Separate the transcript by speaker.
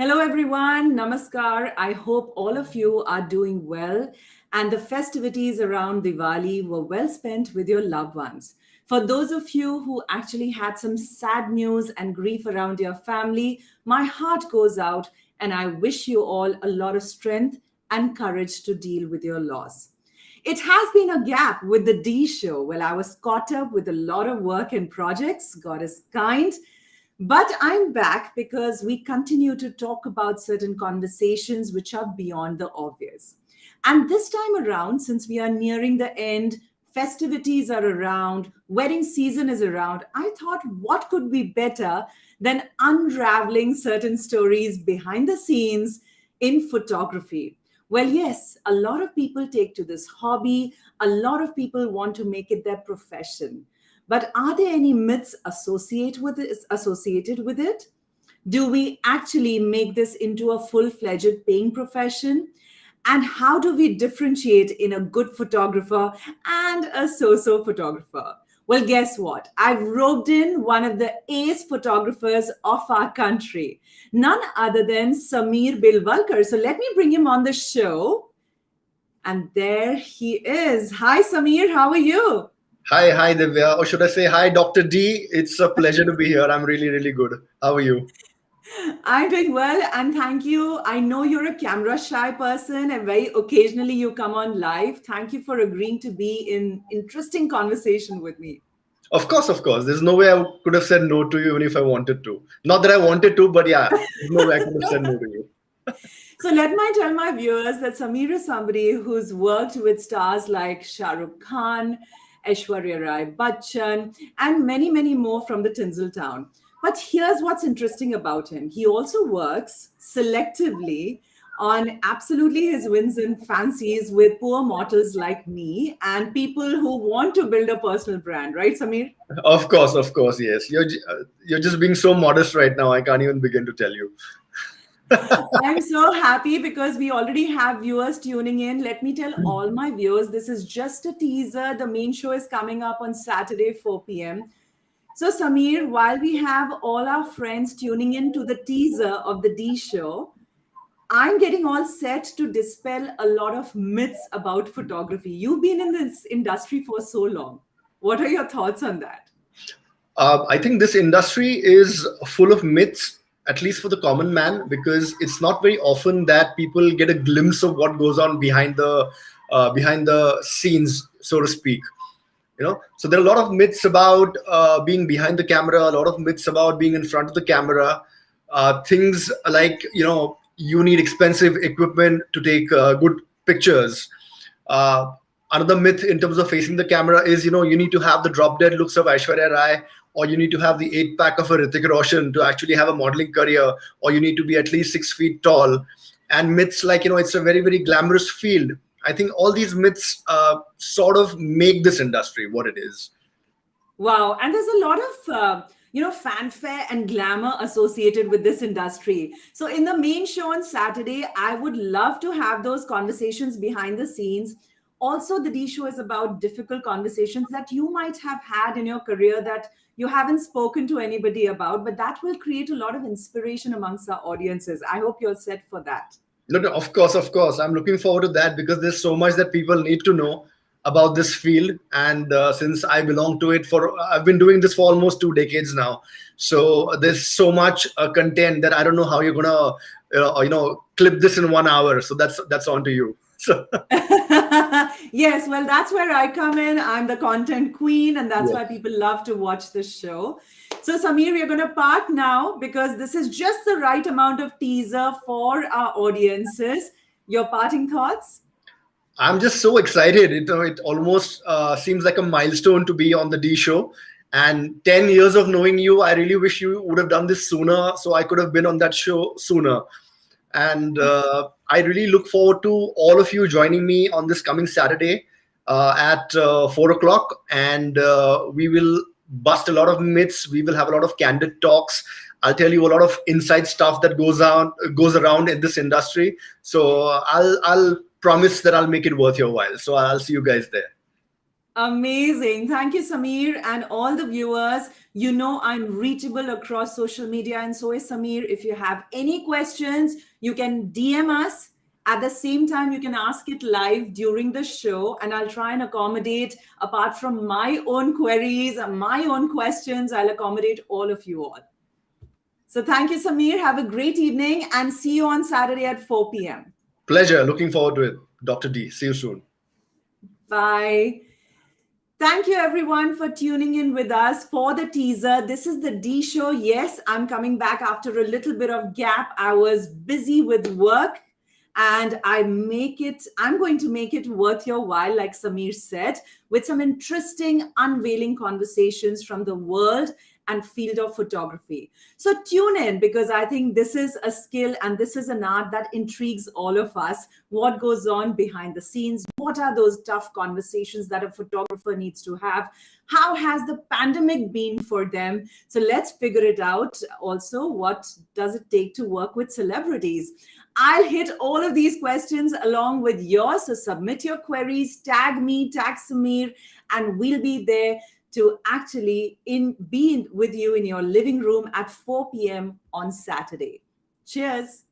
Speaker 1: Hello, everyone. Namaskar. I hope all of you are doing well and the festivities around Diwali were well spent with your loved ones. For those of you who actually had some sad news and grief around your family, my heart goes out and I wish you all a lot of strength and courage to deal with your loss. It has been a gap with the D show. Well, I was caught up with a lot of work and projects. God is kind. But I'm back because we continue to talk about certain conversations which are beyond the obvious. And this time around, since we are nearing the end, festivities are around, wedding season is around, I thought what could be better than unraveling certain stories behind the scenes in photography? Well, yes, a lot of people take to this hobby, a lot of people want to make it their profession. But are there any myths associated with it? Do we actually make this into a full-fledged paying profession? And how do we differentiate in a good photographer and a so-so photographer? Well, guess what? I've roped in one of the ace photographers of our country, none other than Sameer Belvalkar. So let me bring him on the show. And there he is. Hi, Sameer. How are you?
Speaker 2: Hi, Divya. Or should I say hi, Dr. D? It's a pleasure to be here. I'm really, really good. How are you?
Speaker 1: I'm doing well and thank you. I know you're a camera shy person and very occasionally you come on live. Thank you for agreeing to be in interesting conversation with me.
Speaker 2: Of course. There's no way I could have said no to you even if I wanted to. Not that I wanted to, but yeah, there's no way I could have said no to you.
Speaker 1: So let me tell my viewers that Sameer is somebody who's worked with stars like Shah Rukh Khan, Aishwarya Rai Bachchan, and many, many more from the Tinsel town. But here's what's interesting about him. He also works selectively on absolutely his whims and fancies with poor mortals like me and people who want to build a personal brand, right, Sameer?
Speaker 2: Of course, yes. You're just being so modest right now. I can't even begin to tell you.
Speaker 1: I'm so happy because we already have viewers tuning in. Let me tell all my viewers this is just a teaser. The main show is coming up on Saturday, 4 p.m. So, Sameer, while we have all our friends tuning in to the teaser of the D show, I'm getting all set to dispel a lot of myths about photography. You've been in this industry for so long. What are your thoughts on that?
Speaker 2: I think this industry is full of myths, at least for the common man, because it's not very often that people get a glimpse of what goes on behind the scenes, so to speak. So there are a lot of myths about being behind the camera, a lot of myths about being in front of the camera. Things like you need expensive equipment to take good pictures. uh, Another myth in terms of facing the camera is you need to have the drop dead looks of Aishwarya Rai, or you need to have the eight pack of a Hrithik Roshan to actually have a modeling career, or you need to be at least 6 feet tall. And myths like it's a very, very glamorous field. I think all these myths sort of make this industry what it is.
Speaker 1: Wow, and there's a lot of fanfare and glamour associated with this industry. So in the main show on Saturday, I would love to have those conversations behind the scenes. Also, the D show is about difficult conversations that you might have had in your career that you haven't spoken to anybody about, but that will create a lot of inspiration amongst our audiences. I hope you're set for that.
Speaker 2: No, of course. I'm looking forward to that because there's so much that people need to know about this field. And since I belong to it I've been doing this for almost 2 decades now. So there's so much content that I don't know how you're gonna, clip this in 1 hour. So that's on to you. So
Speaker 1: Yes, well, that's where I come in. I'm the content queen, and that's why
Speaker 2: yes.
Speaker 1: people love to watch the show. So, Sameer, we're going to part now because this is just the right amount of teaser for our audiences. Your parting thoughts?
Speaker 2: I'm just so excited. It almost seems like a milestone to be on the D show. And 10 years of knowing you, I really wish you would have done this sooner so I could have been on that show sooner. And I really look forward to all of you joining me on this coming Saturday at 4 o'clock. And we will bust a lot of myths. We will have a lot of candid talks. I'll tell you a lot of inside stuff that goes around in this industry. So I'll promise that I'll make it worth your while. So I'll see you guys there.
Speaker 1: Amazing. Thank you, Sameer, and all the viewers. You know, I'm reachable across social media, and so is Sameer. If you have any questions, you can DM us. At the same time, you can ask it live during the show, and I'll try and accommodate, apart from my own queries and my own questions, I'll accommodate all of you all. So, thank you, Sameer. Have a great evening, and see you on Saturday at 4 p.m.
Speaker 2: Pleasure. Looking forward to it. Dr. D. See you soon.
Speaker 1: Bye. Thank you, everyone, for tuning in with us for the teaser. This is the D Show. Yes, I'm coming back after a little bit of gap. I was busy with work, and I'm going to make it worth your while, like Sameer said, with some interesting unveiling conversations from the world and field of photography. So tune in, because I think this is a skill and this is an art that intrigues all of us. What goes on behind the scenes? What are those tough conversations that a photographer needs to have? How has the pandemic been for them? So let's figure it out. Also, what does it take to work with celebrities? I'll hit all of these questions along with yours. So submit your queries, tag me, tag Sameer, and we'll be there to actually be with you in your living room at 4 p.m. on Saturday. Cheers.